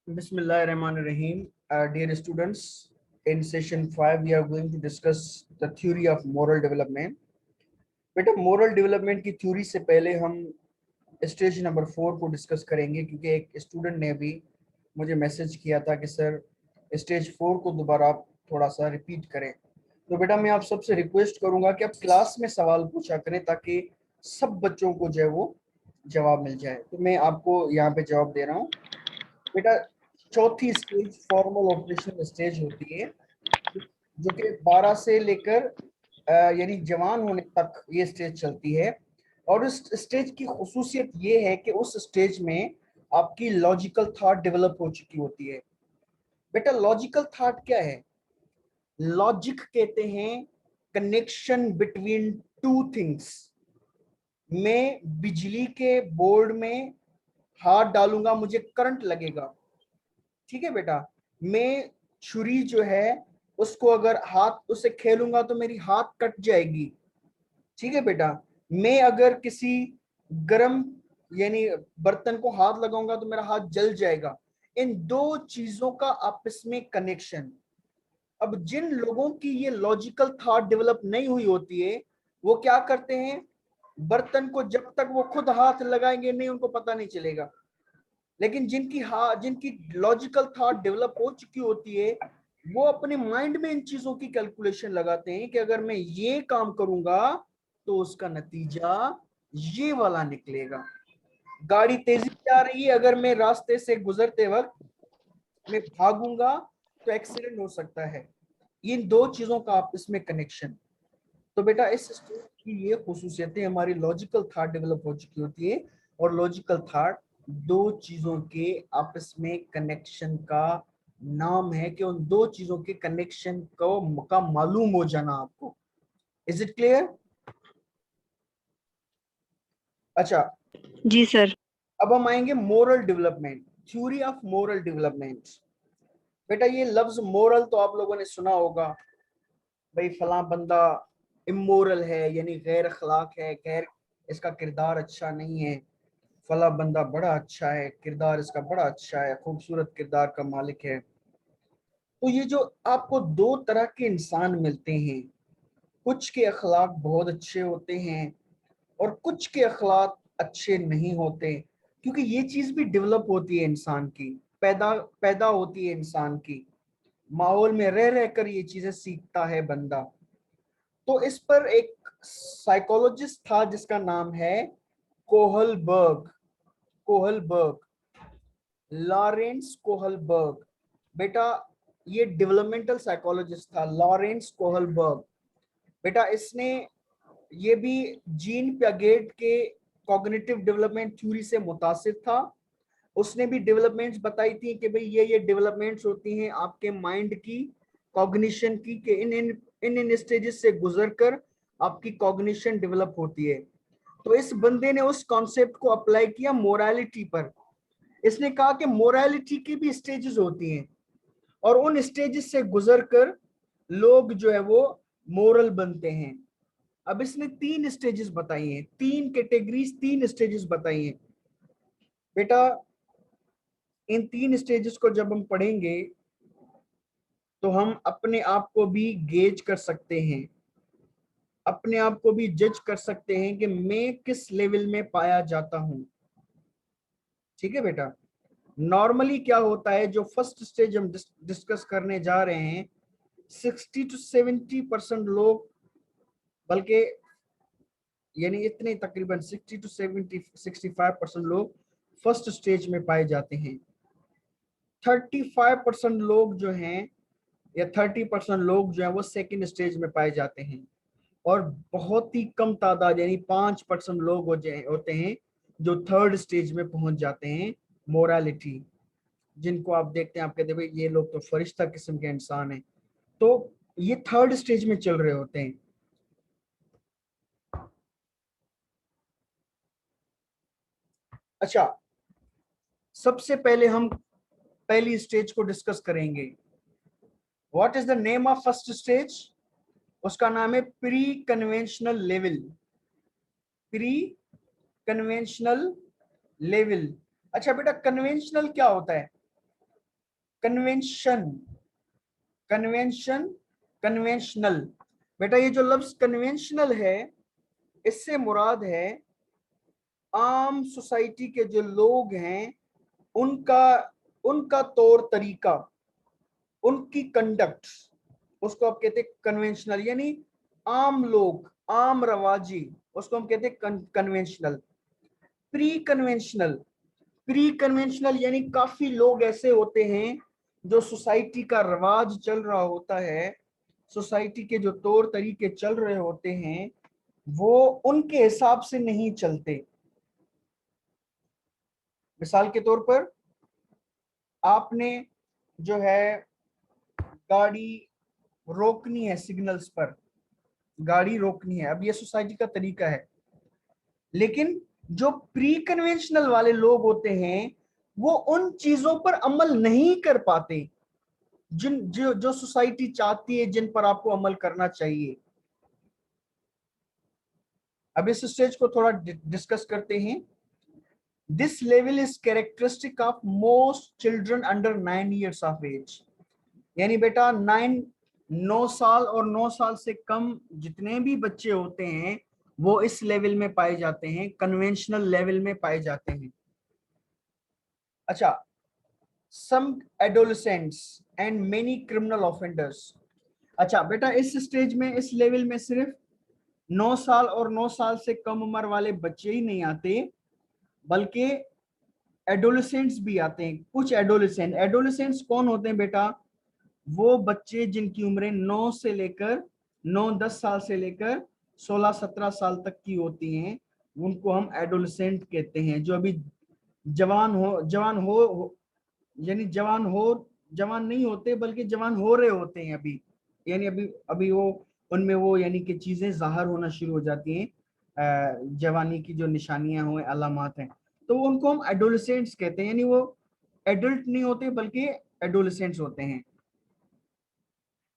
Bismillahirrahmanirrahim. Dear students, in session 5 we are going to discuss the theory of moral development. बेटा moral development की theory से पहले हम stage number 4 को discuss करेंगे, क्योंकि एक स्टूडेंट ने अभी मुझे मैसेज किया था कि सर स्टेज 4 को दोबारा आप थोड़ा सा रिपीट करें। तो बेटा मैं आप सबसे रिक्वेस्ट करूंगा कि आप क्लास में सवाल पूछा करें ताकि सब बच्चों को जो है वो जवाब मिल जाए। तो मैं आपको यहाँ पे जवाब दे रहा हूँ। बेटा चौथी स्टेज फॉर्मल ऑपरेशनल स्टेज होती है, जो कि 12 से लेकर यानी जवान होने तक ये स्टेज चलती है। और उस स्टेज की खुसूसियत ये है कि उस स्टेज में आपकी लॉजिकल थॉट डेवलप हो चुकी होती है। बेटा लॉजिकल थॉट क्या है? लॉजिक कहते हैं कनेक्शन बिटवीन टू थिंग्स। मैं बिजली के बोर्ड में हाथ डालूंगा, मुझे करंट लगेगा, ठीक है बेटा। मैं छुरी जो है उसको अगर हाथ उससे खेलूंगा तो मेरी हाथ कट जाएगी, ठीक है बेटा। मैं अगर किसी गरम यानी बर्तन को हाथ लगाऊंगा तो मेरा हाथ जल जाएगा। इन दो चीजों का आपस में कनेक्शन। अब जिन लोगों की ये लॉजिकल थॉट डेवलप नहीं हुई होती है, वो क्या करते हैं, बर्तन को जब तक वो खुद हाथ लगाएंगे नहीं उनको पता नहीं चलेगा। लेकिन जिनकी लॉजिकल थॉट डेवलप हो चुकी होती है, वो अपने माइंड में इन चीजों की कैलकुलेशन लगाते हैं कि अगर मैं ये काम करूंगा तो उसका नतीजा ये वाला निकलेगा। गाड़ी तेजी से आ रही है, अगर मैं रास्ते से गुजरते वक्त मैं भागूंगा तो एक्सीडेंट हो सकता है। इन दो चीजों का आपस में कनेक्शन। तो बेटा इस स्टेज की ये खुसूसियतें, हमारी लॉजिकल थॉट डेवलप हो चुकी होती है, और लॉजिकल थॉट दो चीजों के आपस में कनेक्शन का नाम है कि उन दो चीजों के कनेक्शन को का मालूम हो जाना आपको। Is it clear? अच्छा, जी सर। अब हम आएंगे moral development, theory of moral development. बेटा ये लफ्ज मोरल तो आप लोगों ने सुना होगा, भाई फला बंदा इमोरल है यानी गैर अखलाक है, गैर इसका किरदार अच्छा नहीं है। फला बंदा बड़ा अच्छा है, किरदार इसका बड़ा अच्छा है, खूबसूरत किरदार का मालिक है। तो ये जो आपको दो तरह के इंसान मिलते हैं, कुछ के अखलाक बहुत अच्छे होते हैं और कुछ के अखलाक अच्छे नहीं होते, क्योंकि ये चीज भी डेवलप होती है इंसान की, पैदा पैदा होती है इंसान की। माहौल में रह रहकर ये चीजें सीखता है बंदा। तो इस पर एक साइकोलॉजिस्ट था जिसका नाम है कोहलबर्ग। Kohlberg, Lawrence Kohlberg. बेटा ये डेवलपमेंटल साइकोलॉजिस्ट था, लॉरेंस कोहलबर्ग। बेटा इसने ये भी जीन पियागेट के कॉग्निटिव डेवलपमेंट थ्योरी से मुतासिर था। उसने भी डेवलपमेंट्स बताई थी कि भाई ये डेवलपमेंट्स होती हैं आपके माइंड की, कॉग्निशन की, कि इन स्टेजेस से गुजरकर आपकी कॉग्निशन डेवलप होती है। तो इस बंदे ने उस कॉन्सेप्ट को अप्लाई किया मोरालिटी पर। इसने कहा कि मोरालिटी की भी स्टेजेस होती हैं और उन स्टेजेस से गुजरकर लोग जो है वो मोरल बनते हैं। अब इसने तीन स्टेजेस बताई हैं, तीन कैटेगरीज, तीन स्टेजेस बताई हैं। बेटा इन तीन स्टेजेस को जब हम पढ़ेंगे तो हम अपने आप को भी गेज कर सकते हैं, अपने आप को भी जज कर सकते हैं कि मैं किस लेवल में पाया जाता हूं। ठीक है बेटा। नॉर्मली क्या होता है, जो फर्स्ट स्टेज हम डिस्कस करने जा रहे हैं, 60 to 70% लोग, बल्कि यानी इतने तकरीबन 60 to 65% लोग फर्स्ट स्टेज में पाए जाते हैं। 35% लोग जो हैं या 30% लोग जो है वो सेकंड स्टेज में पाए जाते हैं। और बहुत ही कम तादाद यानी 5% लोग होते हैं जो थर्ड स्टेज में पहुंच जाते हैं, मोरालिटी, जिनको आप देखते हैं आप कहते हैं भाई ये लोग तो फरिश्ता किस्म के इंसान हैं। तो ये थर्ड स्टेज में चल रहे होते हैं। अच्छा, सबसे पहले हम पहली स्टेज को डिस्कस करेंगे। What is the name of first stage? उसका नाम है pre conventional level. Pre conventional level. अच्छा बेटा कन्वेंशनल क्या होता है? Convention, convention, conventional. बेटा ये जो लफ्ज कन्वेंशनल है, इससे मुराद है आम सोसाइटी के जो लोग हैं उनका उनका तौर तरीका, उनकी कंडक्ट, उसको आप कहते हैं कन्वेंशनल। यानी आम लोग, आम रवाजी, उसको हम कहते हैं conventional. Pre conventional, pre conventional यानी काफी लोग ऐसे होते हैं जो सोसाइटी का रिवाज चल रहा होता है, सोसाइटी के जो तौर तरीके चल रहे होते हैं वो उनके हिसाब से नहीं चलते। मिसाल के तौर पर आपने जो है गाड़ी रोकनी है, सिग्नल्स पर गाड़ी रोकनी है, अब ये सोसाइटी का तरीका है। लेकिन जो प्री कन्वेंशनल वाले लोग होते हैं वो उन चीजों पर अमल नहीं कर पाते जिन जो जो सोसाइटी चाहती है, जिन पर आपको अमल करना चाहिए। अब इस स्टेज को थोड़ा डिस्कस करते हैं। This level is characteristic of most children under 9 years of age. यानी बेटा 9 साल और 9 साल से कम जितने भी बच्चे होते हैं वो इस लेवल में पाए जाते हैं, कन्वेंशनल लेवल में पाए जाते हैं। अच्छा, some adolescents and many criminal offenders. अच्छा बेटा इस स्टेज में, इस लेवल में सिर्फ 9 साल और 9 साल से कम उम्र वाले बच्चे ही नहीं आते, बल्कि एडोलेसेंट्स भी आते हैं। कुछ एडोलेसेंट्स कौन होते हैं बेटा? वो बच्चे जिनकी उम्रें 9 10 साल से लेकर 16 17 साल तक की होती हैं, उनको हम एडोलेसेंट कहते हैं। जो अभी यानी जवान नहीं होते बल्कि जवान हो रहे होते हैं अभी। यानी अभी अभी वो उनमें वो यानी कि चीजें जाहिर होना शुरू हो जाती हैं, जवानी की जो निशानियां हुए अलामात हैं, तो उनको हम एडोलेसेंट्स कहते हैं। यानी वो एडल्ट नहीं होते बल्कि एडोलेसेंट्स होते हैं।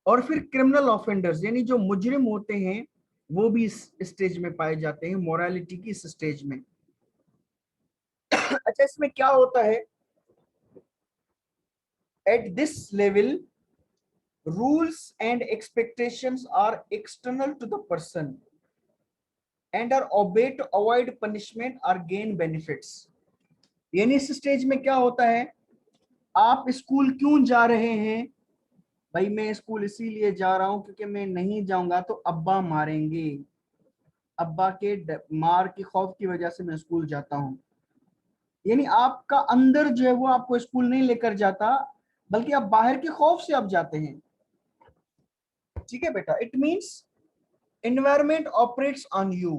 और फिर क्रिमिनल ऑफेंडर्स यानी जो मुजरिम होते हैं वो भी इस स्टेज में पाए जाते हैं, मोरालिटी की इस स्टेज में। अच्छा इसमें क्या होता है? At this level rules and expectations are external to the person and are obeyed to avoid punishment or gain benefits। यानी इस स्टेज में क्या होता है? आप स्कूल क्यों जा रहे हैं? भाई मैं स्कूल इसीलिए जा रहा हूं क्योंकि मैं नहीं जाऊंगा तो अब्बा मारेंगे, अब्बा के मार की खौफ की वजह से मैं स्कूल जाता हूं। यानी आपका अंदर जो है वो आपको स्कूल नहीं लेकर जाता, बल्कि आप बाहर के खौफ से आप जाते हैं। ठीक है बेटा, it means environment operates on you.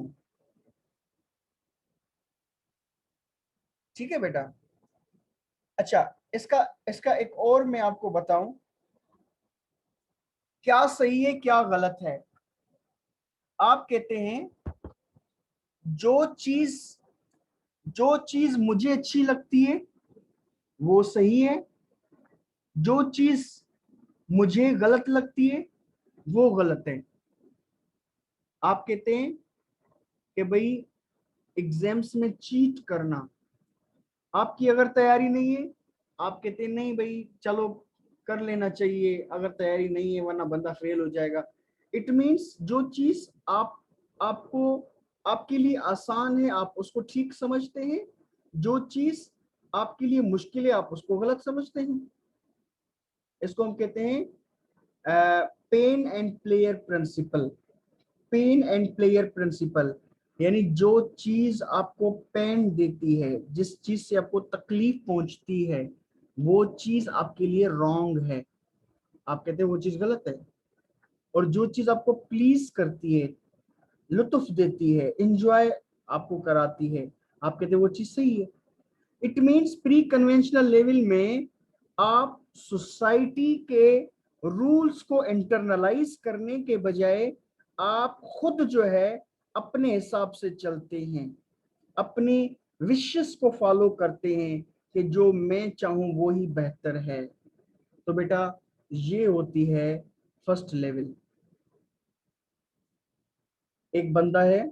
ठीक है बेटा। अच्छा, इसका इसका एक और मैं आपको बताऊं क्या सही है क्या गलत है। आप कहते हैं जो चीज जो चीज मुझे अच्छी लगती है वो सही है, जो चीज मुझे गलत लगती है वो गलत है। आप कहते हैं कि भाई एग्जाम्स में चीट करना, आपकी अगर तैयारी नहीं है, आप कहते हैं नहीं भाई चलो कर लेना चाहिए अगर तैयारी नहीं है वरना बंदा फेल हो जाएगा। इट मींस जो चीज आपको आपके लिए आसान है आप उसको ठीक समझते हैं, जो चीज आपके लिए मुश्किल है आप उसको गलत समझते हैं। इसको हम कहते हैं pain and pleasure principle. Pain and pleasure principle यानी जो चीज आपको पेन देती है, जिस चीज से आपको तकलीफ पहुंचती है, वो चीज आपके लिए रॉन्ग है, आप कहते हैं वो चीज गलत है। और जो चीज आपको प्लीज करती है, लुत्फ देती है, इंजॉय आपको कराती है, आप कहते हैं वो चीज सही है। It means pre conventional level में आप सोसाइटी के रूल्स को इंटरनलाइज करने के बजाय आप खुद जो है अपने हिसाब से चलते हैं, अपनी विशेस को फॉलो करते हैं कि जो मैं चाहूं वो ही बेहतर है। तो बेटा ये होती है फर्स्ट लेवल। एक बंदा है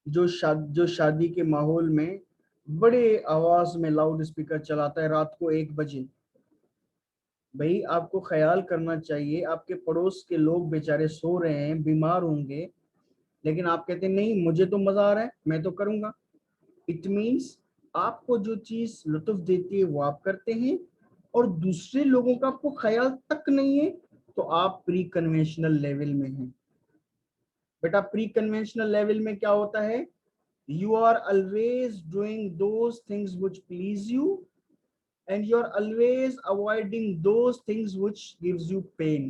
जो शादी के माहौल में बड़े आवाज में लाउड स्पीकर चलाता है रात को 1 बजे। भाई आपको ख्याल करना चाहिए, आपके पड़ोस के लोग बेचारे सो रहे हैं, बीमार होंगे, लेकिन आप कहते हैं नहीं मुझे तो मजा आ रहा है, मैं तो करूंगा। इट मीन्स आपको जो चीज लुत्फ देती है वो आप करते हैं, और दूसरे लोगों का आपको ख्याल तक नहीं है, तो आप प्री कन्वेंशनल लेवल में हैं। बेटा प्री कन्वेंशनल लेवल में क्या होता है? You are always doing those things which please you, and you're always avoiding those things which gives you pain.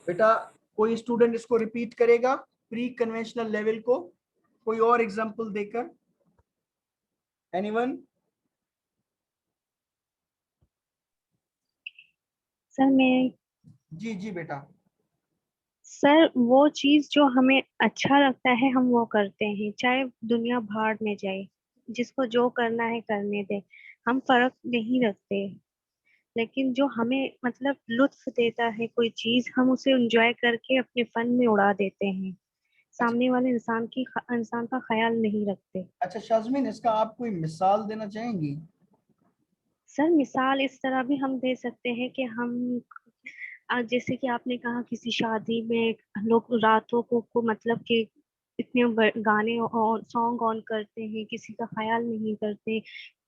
बेटा कोई स्टूडेंट इसको रिपीट करेगा, प्री कन्वेंशनल लेवल को, कोई और एग्जांपल देकर? एनीवन? सर मैं जी जी बेटा। सर वो चीज जो हमें अच्छा लगता है हम वो करते हैं, चाहे दुनिया भाड़ में जाए, जिसको जो करना है करने दे, हम फर्क नहीं रखते। लेकिन जो हमें मतलब लुत्फ देता है कोई चीज, हम उसे एंजॉय करके अपने फन में उड़ा देते हैं, अच्छा सामने वाले इंसान का ख्याल नहीं रखते। अच्छा शाजमीन, इसका आप कोई मिसाल देना चाहेंगी? सर मिसाल इस तरह भी हम दे सकते हैं कि हम जैसे कि आपने कहा किसी शादी में लोग रातों को मतलब कि इतने गाने और सॉन्ग ऑन करते हैं, किसी का ख्याल नहीं करते।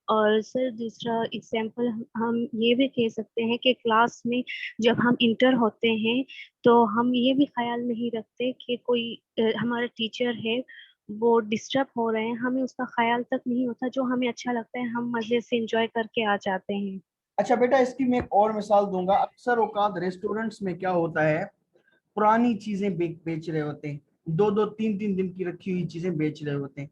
और सर दूसरा एग्जाम्पल हम ये भी कह सकते हैं कि क्लास में जब हम इंटर होते हैं तो हम ये भी ख्याल नहीं रखते कि कोई हमारा टीचर है वो डिस्टर्ब हो रहे हैं, हमें उसका ख्याल तक नहीं होता। जो हमें अच्छा लगता है हम मजे से एंजॉय करके आ जाते हैं। अच्छा बेटा इसकी मैं एक और मिसाल दूंगा। अक्सर औकात रेस्टोरेंट्स में क्या होता है, पुरानी चीजें बेच रहे होते हैं, दो दो तीन तीन दिन की रखी हुई चीजें बेच रहे होते हैं।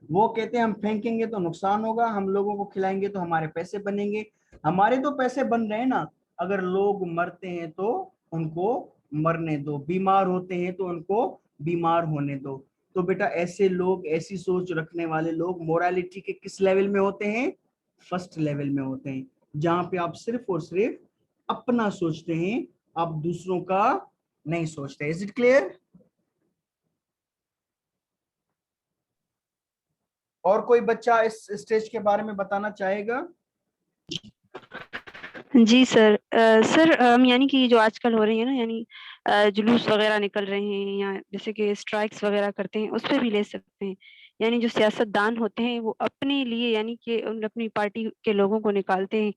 वो कहते हैं हम फेंकेंगे तो नुकसान होगा, हम लोगों को खिलाएंगे तो हमारे पैसे बनेंगे। हमारे तो पैसे बन रहे हैं ना, अगर लोग मरते हैं तो उनको मरने दो, बीमार होते हैं तो उनको बीमार होने दो। तो बेटा ऐसे लोग, ऐसी सोच रखने वाले लोग मोरालिटी के किस लेवल में होते हैं? फर्स्ट लेवल में होते हैं, जहां पे आप सिर्फ और सिर्फ अपना सोचते हैं, आप दूसरों का नहीं सोचते। Is it clear? और कोई बच्चा इस स्टेज के बारे में बताना चाहेगा? जी सर। सर यानी कि जो आजकल हो रही है ना, यानी जुलूस वगैरह निकल रहे हैं, या जैसे कि स्ट्राइक्स वगैरह करते हैं, उस पर भी ले सकते हैं। यानी जो सियासतदान होते हैं वो अपने लिए, यानी कि अपनी पार्टी के लोगों को निकालते हैं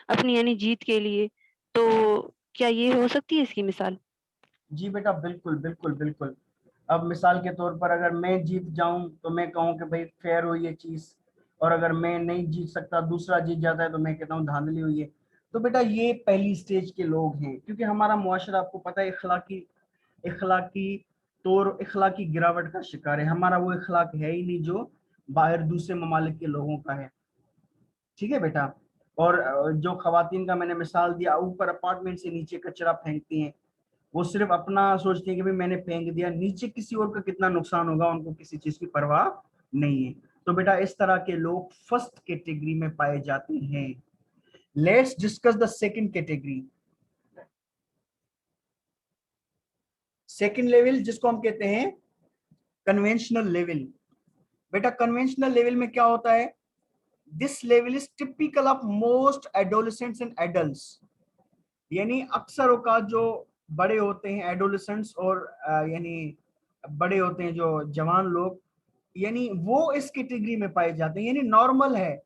अपनी यानी जीत के लिए। तो क्या ये हो सकती है इसकी मिसाल? जी बेटा बिल्कुल बिल्कुल बिल्कुल। अब मिसाल के तौर पर अगर मैं जीत जाऊं तो मैं कहूं कि भाई फेयर हुई ये चीज, और अगर मैं नहीं जीत सकता, दूसरा जीत जाता है, तो मैं कहता हूँ धांधली हुई है। तो बेटा ये पहली स्टेज के लोग हैं, क्योंकि हमारा मुआशरा आपको पता है इखलाकी तौर इखलाकी गिरावट का शिकार है। हमारा वो इखलाक है ही नहीं जो बाहर दूसरे ममालिक के लोगों का है। ठीक है बेटा। और जो खवातीन का मैंने मिसाल दिया, ऊपर अपार्टमेंट से नीचे कचरा फेंकती हैं, वो सिर्फ अपना सोचती है कि भाई मैंने फेंक दिया, नीचे किसी और का कितना नुकसान होगा उनको किसी चीज की परवाह नहीं है। तो बेटा इस तरह के लोग फर्स्ट कैटेगरी में पाए जाते हैं। Let's discuss the second category. Second level जिसको हम कहते हैं कन्वेंशनल लेवल। बेटा कन्वेंशनल लेवल में क्या होता है? This level is typical of most adolescents and adults. यानी अक्सर औकात जो बड़े होते हैं एडोलेसेंट्स, और यानी बड़े होते हैं जो जवान लोग, यानी वो इस कैटेगरी में पाए जाते हैं। यानी नॉर्मल है,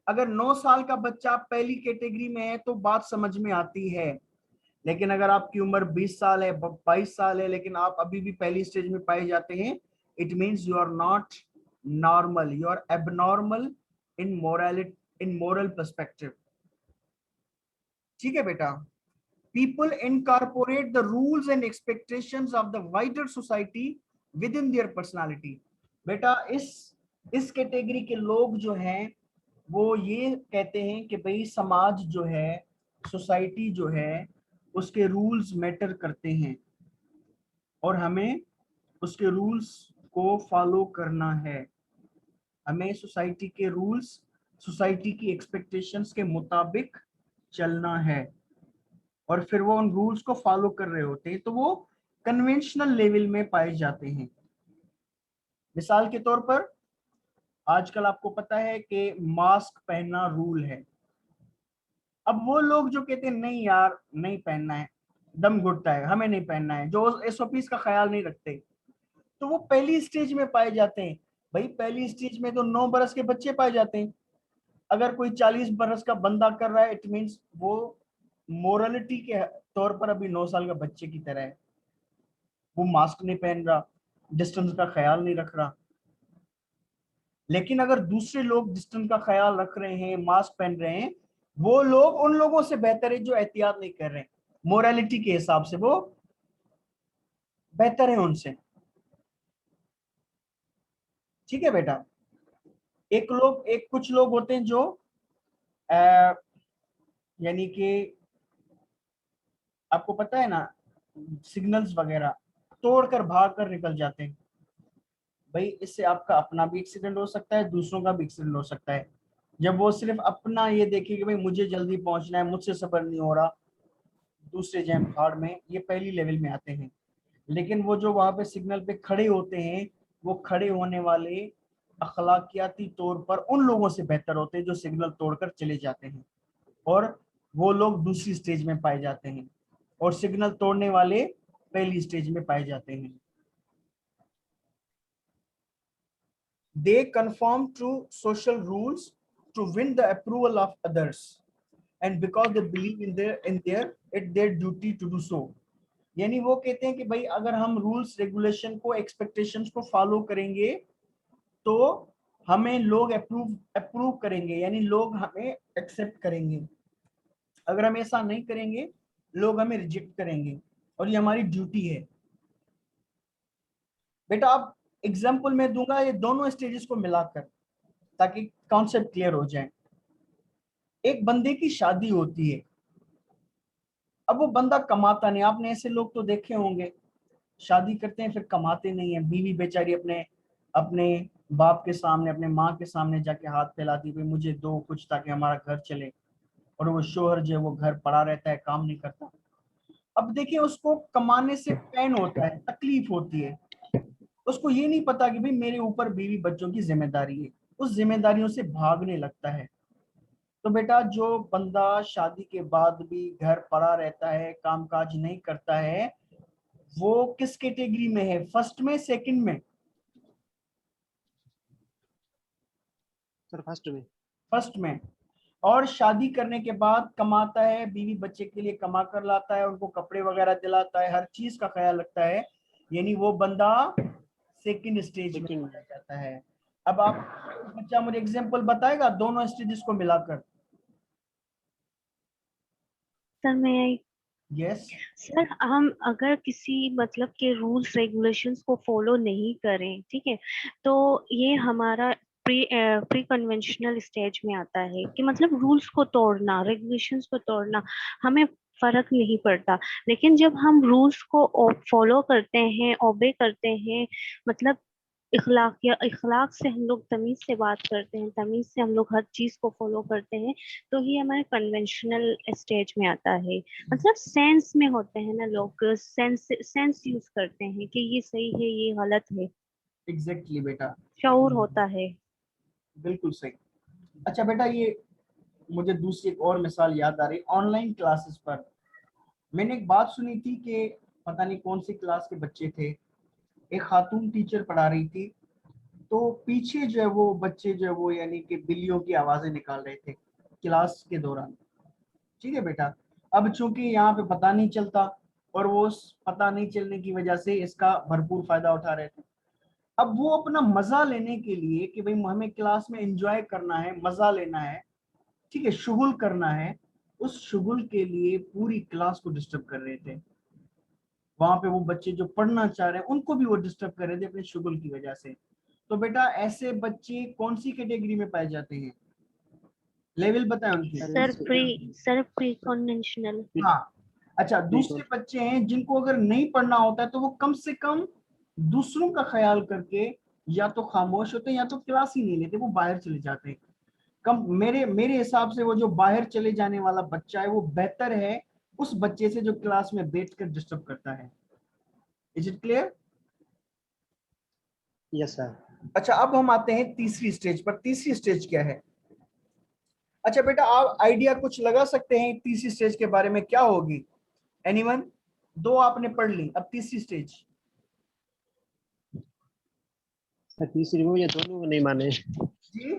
अगर 9 साल का बच्चा पहली कैटेगरी में है तो बात समझ में आती है। लेकिन अगर आपकी उम्र 20 साल है, 22 साल है, लेकिन आप अभी भी पहली स्टेज में पाए जाते हैं, it means you are not normal, you are abnormal in morality, in moral perspective. ठीक है बेटा। People incorporate the rules and expectations of the wider society within their personality. बेटा इस कैटेगरी के लोग जो हैं वो ये कहते हैं कि भाई समाज जो है, सोसाइटी जो है, उसके रूल्स मैटर करते हैं, और हमें उसके रूल्स को फॉलो करना है। हमें सोसाइटी के रूल्स, सोसाइटी की एक्सपेक्टेशंस के मुताबिक चलना है, और फिर वो उन रूल्स को फॉलो कर रहे होते हैं, तो वो कन्वेंशनल लेवल में पाए जाते हैं। मिसाल के तौर पर आजकल आपको पता है कि मास्क पहनना रूल है, अब वो लोग जो कहते हैं नहीं यार नहीं पहनना है, दम घुटता है, हमें नहीं पहनना है, जो एसओपीज का ख्याल नहीं रखते, तो वो पहली स्टेज में पाए जाते हैं। भाई पहली स्टेज में तो 9 बरस के बच्चे पाए जाते हैं। अगर कोई 40 बरस का बंदा कर रहा है, इट मींस वो मोरलिटी के तौर पर अभी 9 साल का बच्चे की तरह है। वो मास्क नहीं पहन रहा, डिस्टेंस का ख्याल नहीं रख रहा। लेकिन अगर दूसरे लोग डिस्टेंस का ख्याल रख रहे हैं, मास्क पहन रहे हैं, वो लोग उन लोगों से बेहतर है जो एहतियात नहीं कर रहे हैं। मोरालिटी के हिसाब से वो बेहतर है उनसे। ठीक है बेटा। कुछ लोग होते हैं जो यानी कि आपको पता है ना, सिग्नल्स वगैरह तोड़कर भाग कर निकल जाते हैं। भाई इससे आपका अपना भी एक्सीडेंट हो सकता है, दूसरों का भी एक्सीडेंट हो सकता है। जब वो सिर्फ अपना ये देखे कि भाई मुझे जल्दी पहुंचना है, मुझसे सफर नहीं हो रहा, दूसरे जैम फाड़ में, ये पहली लेवल में आते हैं। लेकिन वो जो वहां पे सिग्नल पे खड़े होते हैं, वो खड़े होने वाले अखलाकियाती तौर पर उन लोगों से बेहतर होते हैं जो सिग्नल तोड़कर चले जाते हैं, और वो लोग दूसरी स्टेज में पाए जाते हैं, और सिग्नल तोड़ने वाले पहली स्टेज में पाए जाते हैं। They conform to social rules to win the approval of others, and because they believe in their duty to do so। यानी वो कहते हैं कि भाई अगर हम रूल्स रेगुलेशन को, एक्सपेक्टेशंस को फॉलो करेंगे तो हमें लोग अप्रूव करेंगे, यानी लोग हमें एक्सेप्ट करेंगे। अगर हम ऐसा नहीं करेंगे, लोग हमें रिजेक्ट करेंगे, और ये हमारी ड्यूटी है। बेटा आप एग्जाम्पल में दूंगा ये दोनों स्टेजेस को मिलाकर, ताकि कॉन्सेप्ट क्लियर हो जाए। एक बंदे की शादी होती है, अब वो बंदा कमाता नहीं। आपने ऐसे लोग तो देखे होंगे, शादी करते हैं फिर कमाते नहीं है। बीवी बेचारी अपने अपने बाप के सामने, अपने माँ के सामने जाके हाथ फैलाती, भाई मुझे दो कुछ ताकि हमारा घर चले, और वो शोहर जो है वो घर पड़ा रहता है, काम नहीं करता। अब देखिए उसको कमाने से पेन होता है, तकलीफ होती है, उसको ये नहीं पता कि भाई मेरे ऊपर बीवी बच्चों की जिम्मेदारी है, उस जिम्मेदारियों से भागने लगता है। तो बेटा जो बंदा शादी के बाद भी घर पड़ा रहता है, कामकाज नहीं करता है, वो किस कैटेगरी में है? फर्स्ट में, सेकंड में? सर फर्स्ट में। फर्स्ट में। और शादी करने के बाद कमाता है, बीवी बच्चे के लिए कमा कर लाता है, उनको कपड़े वगैरह दिलाता है, हर चीज का ख्याल रखता है, यानी वो बंदा सेकंड स्टेज में पाया जाता है। अब आप बच्चा मुझे एग्जांपल बताएगा दोनों स्टेजेस को मिलाकर? सर मैं यस। सर हम अगर किसी मतलब के रूल्स रेगुलेशंस को फॉलो नहीं करें, ठीक है, तो ये हमारा प्री कन्वेंशनल स्टेज में आता है कि मतलब रूल्स को तोड़ना, रेगुलेशंस को तोड़ना हमें फर्क नहीं पड़ता। लेकिन जब हम रूल्स को फॉलो करते हैं, ओबे करते हैं, मतलब इखलाक से हम लोग तमीज से बात करते हैं, तमीज से हम लोग हर चीज को फॉलो करते हैं, तो ये हमारे कन्वेंशनल स्टेज में आता है। मतलब सेंस में होते हैं ना लोग, सेंस यूज करते हैं कि ये सही है ये गलत है, एग्जैक्टली बेटा, शऊर होता है। बिल्कुल सही। अच्छा बेटा, ये मुझे दूसरी एक और मिसाल याद आ रही। ऑनलाइन क्लासेस पर मैंने एक बात सुनी थी कि पता नहीं कौन सी क्लास के बच्चे थे, एक खातून टीचर पढ़ा रही थी, तो पीछे जो है वो बच्चे जो है वो यानी कि बिल्लियों की आवाजें निकाल रहे थे क्लास के दौरान। ठीक है बेटा। अब चूंकि यहाँ पे पता नहीं चलता, और वो पता नहीं चलने की वजह से इसका भरपूर फायदा उठा रहे थे। अब वो अपना मजा लेने के लिए कि भाई हमें क्लास में एंजॉय करना है, मजा लेना है, ठीक है, शुगुल करना है, उस शुगुल के लिए पूरी क्लास को डिस्टर्ब कर रहे थे। वहां पे वो बच्चे जो पढ़ना चाह रहे हैं उनको भी वो डिस्टर्ब कर रहे थे अपने शुगुल की वजह से। तो बेटा ऐसे बच्चे कौन सी कैटेगरी में पाए जाते हैं? लेवल बताएं उनके। Sir pre conventional. हाँ। अच्छा, दूसरे बच्चे हैं जिनको अगर नहीं पढ़ना होता है तो वो कम से कम दूसरों का ख्याल करके या तो खामोश होते हैं या तो क्लास ही नहीं लेते, वो बाहर चले जाते हैं। कम मेरे हिसाब से वो जो बाहर चले जाने वाला बच्चा है वो बेहतर है उस बच्चे से जो क्लास में बैठकर डिस्टर्ब करता है। Is it clear? Yes sir. अच्छा, अब हम आते हैं तीसरी स्टेज पर। तीसरी स्टेज क्या है? अच्छा बेटा, आप आइडिया कुछ लगा सकते हैं तीसरी स्टेज के बारे में क्या होगी? एनीवन? दो आपने पढ़ ली, अब तीसरी स्टेज। सर तीसरी वो ये दोनों को नहीं माने। जी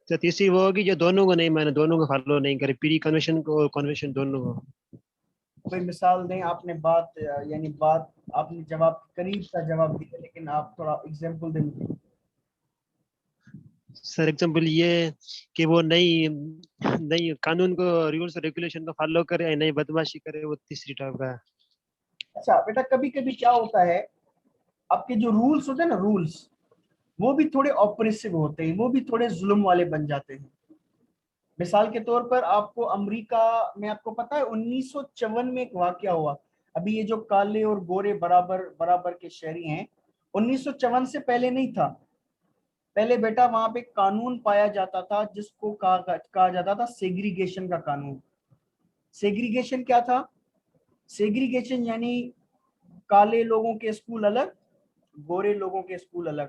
तो तीसरी वो होगी जो दोनों को नहीं माने, दोनों को फॉलो नहीं करे, प्री कन्वेंशन को और कन्वेंशन दोनों को। कोई मिसाल दें। आपने बात यानी बात आपने जवाब करीब का जवाब दिया, लेकिन आप थोड़ा एग्जांपल दें मुझे। सर एग्जाम्पल ये कि वो नई नई कानून को, रूल्स रेगुलेशन को फॉलो करे, नई बदमाशी करे, वो तीसरी टाइप का है। अच्छा बेटा, कभी कभी क्या होता है, आपके जो रूल्स होते हैं ना, रूल्स, वो भी थोड़े ऑपरेसिव होते हैं, वो भी थोड़े जुल्म वाले बन जाते हैं। मिसाल के तौर पर आपको अमेरिका में, आपको पता है 1954 में एक वाकया हुआ। अभी ये जो काले और गोरे बराबर बराबर के शहरी हैं, 1954 से पहले नहीं था। पहले बेटा वहां पे कानून पाया जाता था जिसको कहा जाता था सेग्रीगेशन का कानून। सेग्रीगेशन क्या था? सेग्रीगेशन यानी काले लोगों के स्कूल अलग, गोरे लोगों के स्कूल अलग,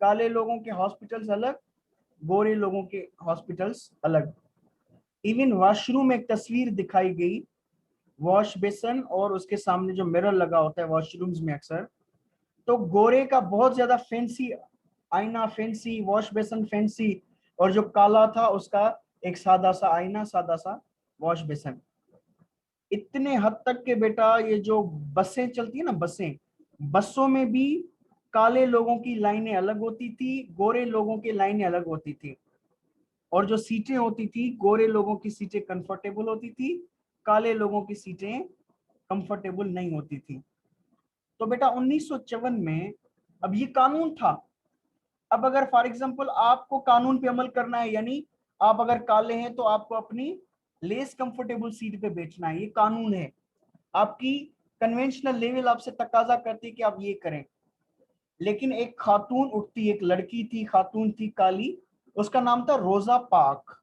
काले लोगों के हॉस्पिटल्स अलग, गोरे लोगों के हॉस्पिटल्स अलग। इवन वॉशरूम में एक तस्वीर दिखाई गई, वॉश बेसन और उसके सामने जो मिरर लगा होता है वॉशरूम्स में अक्सर, तो गोरे का बहुत ज्यादा फैंसी आईना, फैंसी वॉश बेसन, फैंसी, और जो काला था उसका एक सादा सा आईना, सादा सा वॉश बेसन। इतने हद तक के बेटा ये जो बसें चलती है ना, बसें, बसों में भी काले लोगों की लाइनें अलग होती थी, गोरे लोगों की लाइनें अलग होती थी। और जो सीटें होती थी, गोरे लोगों की सीटें कंफर्टेबल होती थी, काले लोगों की सीटें कंफर्टेबल नहीं होती थी। तो बेटा 1954 में अब ये कानून था। अब अगर फॉर एग्जांपल आपको कानून पे अमल करना है, यानी आप अगर काले हैं तो आपको अपनी लेस कंफर्टेबल सीट पे बैठना है, ये कानून है। आपकी कन्वेंशनल लेवल आपसे तकाजा करती है कि आप ये करें। लेकिन एक खातून उठती, एक लड़की थी, खातून थी काली, उसका नाम था रोजा पाक।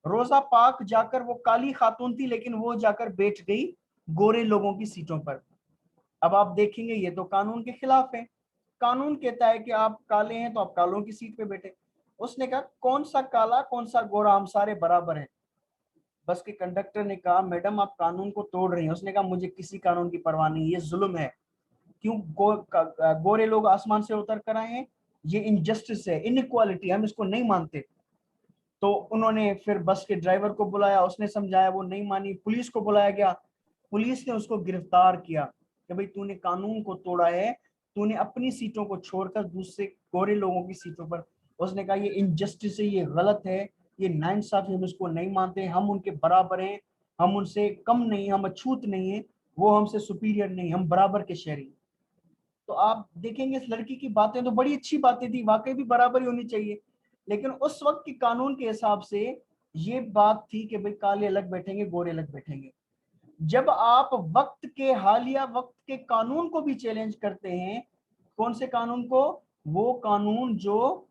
रोजा पाक जाकर, वो काली खातून थी लेकिन वो जाकर बैठ गई गोरे लोगों की सीटों पर। अब आप देखेंगे ये तो कानून के खिलाफ है। कानून कहता है कि आप काले हैं तो आप कालों की सीट पे बैठे। उसने कहा कौन सा काला कौन सा गोरा, हम सारे बराबर हैं। बस के कंडक्टर ने कहा मैडम आप कानून को तोड़ रही हैं। उसने कहा मुझे किसी कानून की परवाह नहीं, ये जुल्म है। क्यों गोरे लोग आसमान से उतर कर आए हैं? ये इनजस्टिस है, इनइक्वालिटी, हम इसको नहीं मानते। तो उन्होंने फिर बस के ड्राइवर को बुलाया, उसने समझाया, वो नहीं मानी। पुलिस को बुलाया गया, पुलिस ने उसको गिरफ्तार किया कि भाई तूने कानून को तोड़ा है, तूने अपनी सीटों को छोड़कर दूसरे गोरे लोगों की सीटों पर। उसने कहा ये इनजस्टिस है, ये गलत है, ये नाइंसाफी, हम इसको नहीं मानते, हम उनके बराबर हैं, हम उनसे कम नहीं, हम अछूत नहीं है, वो हमसे सुपीरियर नहीं, हम बराबर के शहरी। तो आप देखेंगे इस लड़की की बातें तो बड़ी अच्छी बातें थी, वाकई भी बराबरी होनी चाहिए। लेकिन उस वक्त की कानून के हिसाब से ये बात थी कि भाई काले अलग बैठेंगे, गोरे अलग बैठेंगे। जब आप वक्त के, हालिया वक्त के कानून को भी चैलेंज करते हैं, कौन से कानून को? वो कानून जो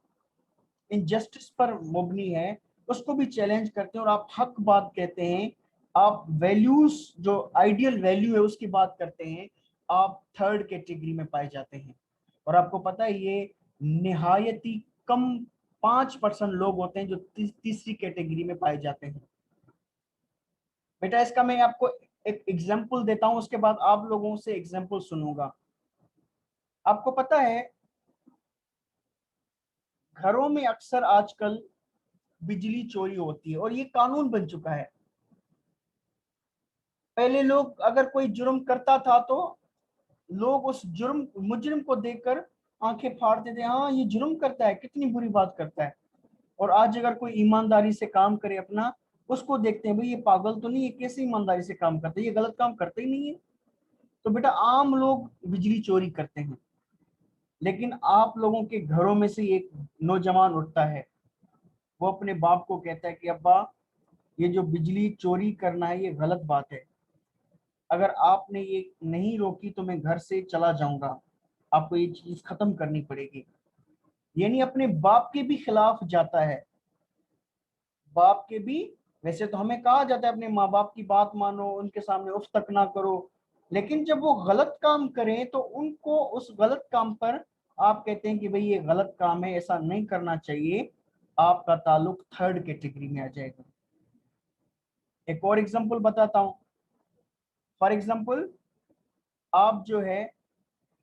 इनजस्टिस पर मुबनी है, उसको भी चैलेंज करते हैं और आप हक बात कहते हैं, आप वैल्यूज, जो आइडियल वैल्यू है उसकी बात करते हैं, आप थर्ड कैटेगरी में पाए जाते हैं। और आपको पता है ये निहायती कम 5% लोग होते हैं जो तीसरी कैटेगरी में पाए जाते हैं। बेटा इसका मैं आपको एक एग्जाम्पल देता हूं, उसके बाद आप लोगों से एग्जाम्पल सुनूंगा। आपको पता है घरों में अक्सर आजकल बिजली चोरी होती है और ये कानून बन चुका है। पहले लोग अगर कोई जुर्म करता था तो लोग उस जुर्म मुजरिम को देखकर आंखें फाड़ते थे, हाँ ये जुर्म करता है, कितनी बुरी बात करता है। और आज अगर कोई ईमानदारी से काम करे अपना, उसको देखते हैं भाई ये पागल तो नहीं, ये कैसे ईमानदारी से काम करता है, ये गलत काम करता ही नहीं है। तो बेटा आम लोग बिजली चोरी करते हैं, लेकिन आप लोगों के घरों में से एक नौजवान उठता है, वो अपने बाप को कहता है कि अब्बा ये जो बिजली चोरी करना है ये गलत बात है, अगर आपने ये नहीं रोकी तो मैं घर से चला जाऊंगा, आपको ये चीज खत्म करनी पड़ेगी। यानी अपने बाप के भी खिलाफ जाता है। बाप के भी, वैसे तो हमें कहा जाता है अपने माँ बाप की बात मानो, उनके सामने उफ तक ना करो, लेकिन जब वो गलत काम करें तो उनको उस गलत काम पर आप कहते हैं कि भाई ये गलत काम है, ऐसा नहीं करना चाहिए, आपका ताल्लुक थर्ड कैटेगरी में आ जाएगा। एक और एग्जांपल बताता हूं। फॉर एग्जांपल, आप जो है,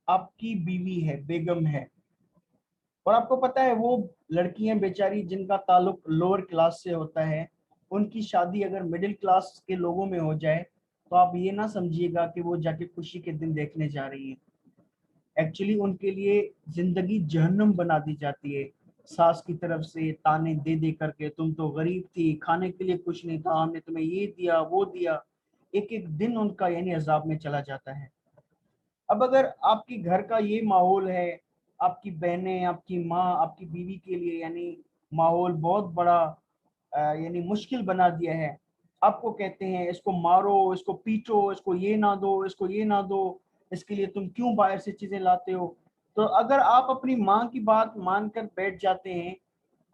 आपकी बीवी है, बेगम है, और आपको पता है वो लड़कियां बेचारी जिनका ताल्लुक लोअर क्लास से होता है, उनकी शादी अगर मिडिल क्लास के लोगों में हो जाए तो आप ये ना समझिएगा कि वो जाके खुशी के दिन देखने जा रही है। एक्चुअली उनके लिए जिंदगी जहन्नुम बना दी जाती है। सास की तरफ से ताने दे दे करके, तुम तो गरीब थी, खाने के लिए कुछ नहीं था, हमने तुम्हें ये दिया वो दिया। एक एक दिन उनका यानी अजाब में चला जाता है। अब अगर आपके घर का ये माहौल है, आपकी बहनें, आपकी माँ, आपकी बीवी के लिए यानी माहौल बहुत बड़ा यानी मुश्किल बना दिया है, आपको कहते हैं इसको मारो, इसको पीटो, इसको ये ना दो, इसको ये ना दो, इसके लिए तुम क्यों बाहर से चीजें लाते हो। तो अगर आप अपनी माँ की बात मानकर बैठ जाते हैं,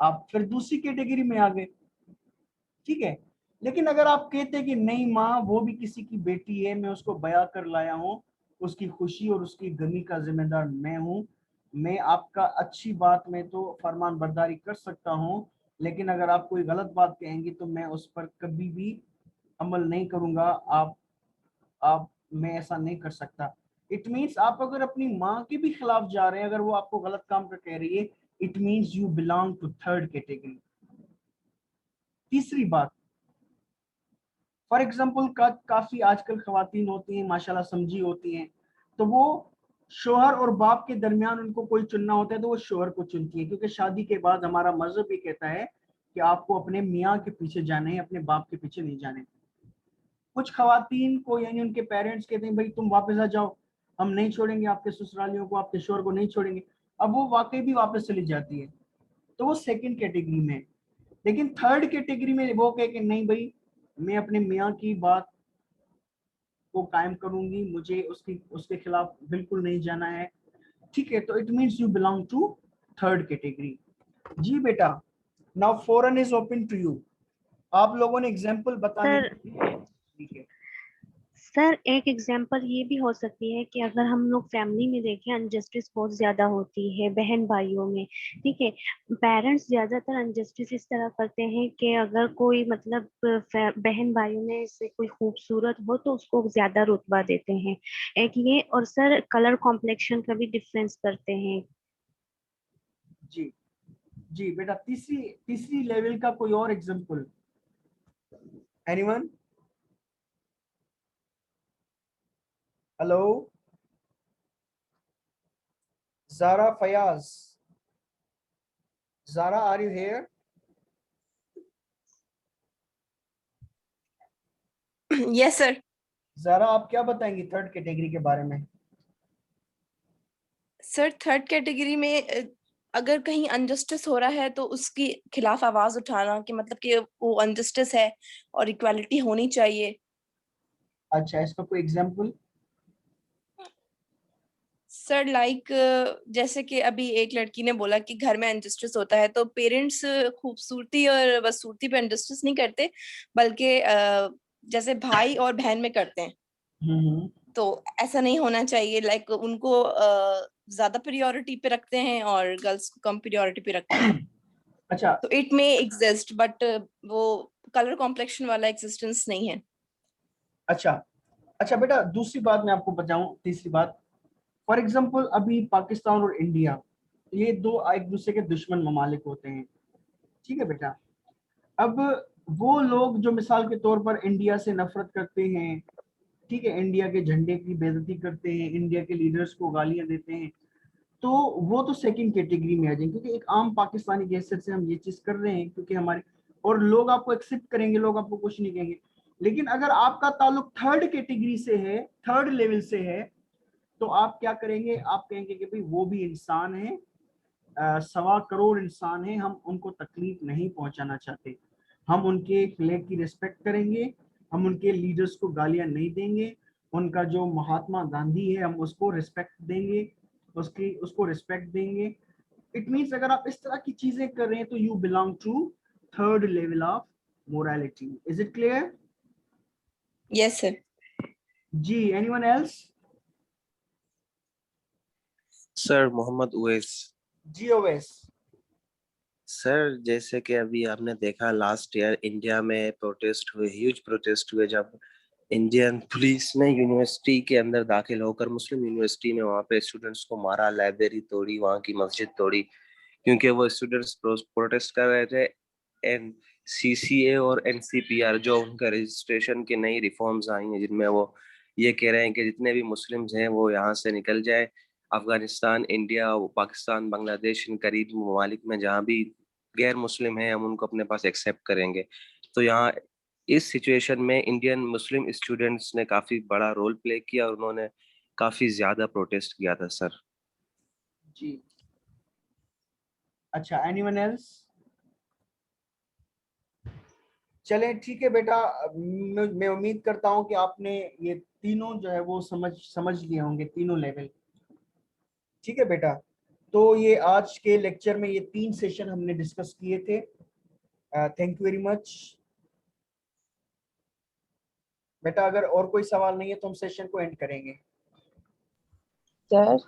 आप फिर दूसरी कैटेगरी में आ गए, ठीक है। लेकिन अगर आप कहते हैं कि नहीं माँ वो भी किसी की बेटी है, मैं उसको बया कर लाया हूँ, उसकी खुशी और उसकी गमी का जिम्मेदार मैं हूँ, मैं आपका अच्छी बात में तो फरमान बरदारी कर सकता हूँ, लेकिन अगर आप कोई गलत बात कहेंगे तो मैं उस पर कभी भी अमल नहीं करूंगा। आप मैं ऐसा नहीं कर सकता। इट मीन्स आप अगर अपनी माँ के भी खिलाफ जा रहे हैं, अगर वो आपको गलत काम कर कह रही है, it means you belong to third category. तीसरी बात, फॉर एग्जाम्पल काफी आजकल खवातीन होती हैं माशाल्लाह समझी होती हैं, तो वो शोहर और बाप के दरमियान उनको कोई चुनना होता है तो वो शोहर को चुनती है, क्योंकि शादी के बाद हमारा मजहब भी कहता है कि आपको अपने मियाँ के पीछे जाना है, अपने बाप के पीछे नहीं जाने। कुछ खवातीन को यानी उनके पेरेंट्स कहते हैं भाई तुम वापस आ जाओ, हम नहीं छोड़ेंगे आपके ससुरालियों को, आपके शोहर को नहीं छोड़ेंगे। अब वो वाकई भी वापस चली जाती है, तो वो सेकंड कैटेगरी में है। लेकिन थर्ड कैटेगरी में वो कहे कि नहीं भाई, मैं अपने मियाँ की बात को कायम करूंगी, मुझे उसके खिलाफ बिल्कुल नहीं जाना है, ठीक है। तो it means you belong to third category. जी बेटा, नाउ फोरन इज ओपन टू यू। आप लोगों ने एग्जांपल बताने सर के लिए, ठीक है। सर एक एग्जांपल ये भी हो सकती है कि अगर हम लोग फैमिली में देखें, अनजस्टिस बहुत ज्यादा होती है बहन भाइयों में, ठीक है। पेरेंट्स ज्यादातर अनजस्टिस इस तरह करते हैं कि अगर कोई मतलब बहन भाइयों में से कोई खूबसूरत हो तो उसको ज्यादा रुतबा देते हैं, एक ये। और सर कलर कॉम्प्लेक्शन का भी डिफरेंस करते हैं। जी जी बेटा, तीसरी तीसरी लेवल का कोई और example, anyone? Hello Zara Fayaz, Zara are you here? Yes sir. Zara आप क्या बताएंगी थर्ड कैटेगरी के बारे में? सर थर्ड कैटेगरी में अगर कहीं अनजस्टिस हो रहा है तो उसकी खिलाफ आवाज उठाना कि मतलब कि वो अनजस्टिस है और इक्वालिटी होनी चाहिए। अच्छा, इसका कोई एग्जांपल? सर लाइक जैसे कि अभी एक लड़की ने बोला कि घर में अनजस्टिस होता है तो पेरेंट्स खूबसूरती और बदसूरती पे अनजस्टिस नहीं करते, बल्कि जैसे भाई और बहन में करते हैं। हम्म। तो ऐसा नहीं होना चाहिए, लाइक उनको ज्यादा प्रायोरिटी पे रखते हैं और गर्ल्स को कम प्रायोरिटी पे रखते हैं। अच्छा तो इट मे एग्जिस्ट बट वो कलर कॉम्प्लेक्शन वाला एग्जिस्टेंस नहीं है। अच्छा अच्छा बेटा, दूसरी बात मैं आपको बताऊं, तीसरी बात। फॉर एग्जांपल अभी पाकिस्तान और इंडिया, ये दो एक दूसरे के दुश्मन ममालिक होते हैं, ठीक है बेटा। अब वो लोग जो मिसाल के तौर पर इंडिया से नफरत करते हैं, ठीक है, इंडिया के झंडे की बेइज्जती करते हैं, इंडिया के लीडर्स को गालियां देते हैं, तो वो तो सेकंड कैटेगरी में आ जाएंगे, क्योंकि एक आम पाकिस्तानी की हैसियत से हम ये चीज कर रहे हैं, क्योंकि हमारे और लोग आपको एक्सेप्ट करेंगे, लोग आपको कुछ नहीं कहेंगे। लेकिन अगर आपका ताल्लुक थर्ड कैटेगरी से है, थर्ड लेवल से है, तो आप क्या करेंगे? आप कहेंगे कि भाई वो भी इंसान है, 1.25 करोड़ इंसान है, हम उनको तकलीफ नहीं पहुंचाना चाहते, हम उनके फ्लैग की रिस्पेक्ट करेंगे, हम उनके लीडर्स को गालियां नहीं देंगे, उनका जो महात्मा गांधी है हम उसको रिस्पेक्ट देंगे, उसको रिस्पेक्ट देंगे। इट मीन्स अगर आप इस तरह की चीजें कर रहे हैं तो you belong to third level of morality. Is it clear? Yes sir. जी, anyone else? Sir Mohammad Uvais. जी ओवैस। सर जैसे कि अभी आपने देखा लास्ट ईयर इंडिया में प्रोटेस्ट हुए, ह्यूज प्रोटेस्ट हुए, जब इंडियन पुलिस ने यूनिवर्सिटी के अंदर दाखिल होकर मुस्लिम यूनिवर्सिटी में वहाँ पे स्टूडेंट्स को मारा, लाइब्रेरी तोड़ी, वहाँ की मस्जिद तोड़ी, क्योंकि वो स्टूडेंट्स प्रोटेस्ट कर रहे थे एन सीसीए और एनसीपीआर, जो उनका रजिस्ट्रेशन की नई रिफॉर्म्स आई हैं, जिनमें वो ये कह रहे हैं कि जितने भी मुस्लिम्स हैं वो यहाँ से निकल जाए, अफगानिस्तान, इंडिया, पाकिस्तान, बांग्लादेश, इन करीबी ममालिक में जहाँ भी गैर मुस्लिम हैं हम उनको अपने पास एक्सेप्ट करेंगे। तो यहाँ इस सिचुएशन में इंडियन मुस्लिम स्टूडेंट्स ने काफी बड़ा रोल प्ले किया और उन्होंने काफी ज्यादा प्रोटेस्ट किया था सर। जी अच्छा, एनीवन एल्स? चले ठीक है बेटा, मैं उम्मीद करता हूं कि आपने ये तीनों जो है वो समझ लिए होंगे, तीनों लेवल। ठीक है बेटा, तो ये आज के लेक्चर में ये 3 सेशन हमने डिस्कस किए थे। थैंक यू वेरी मच बेटा। अगर और कोई सवाल नहीं है तो हम सेशन को एंड करेंगे। सर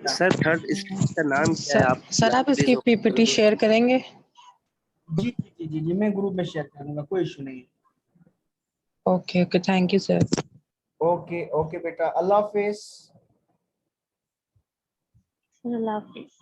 सर थर्ड स्पीच का नाम क्या है? आप सर आप इसकी पीपीटी शेयर करेंगे? जी जी जी जी जी, मैं ग्रुप में शेयर करूंगा, कोई इशू नहीं है। Okay okay, thank you sir. Okay okay बेटा, अल्लाह हाफिज। अल्लाह हाफिज।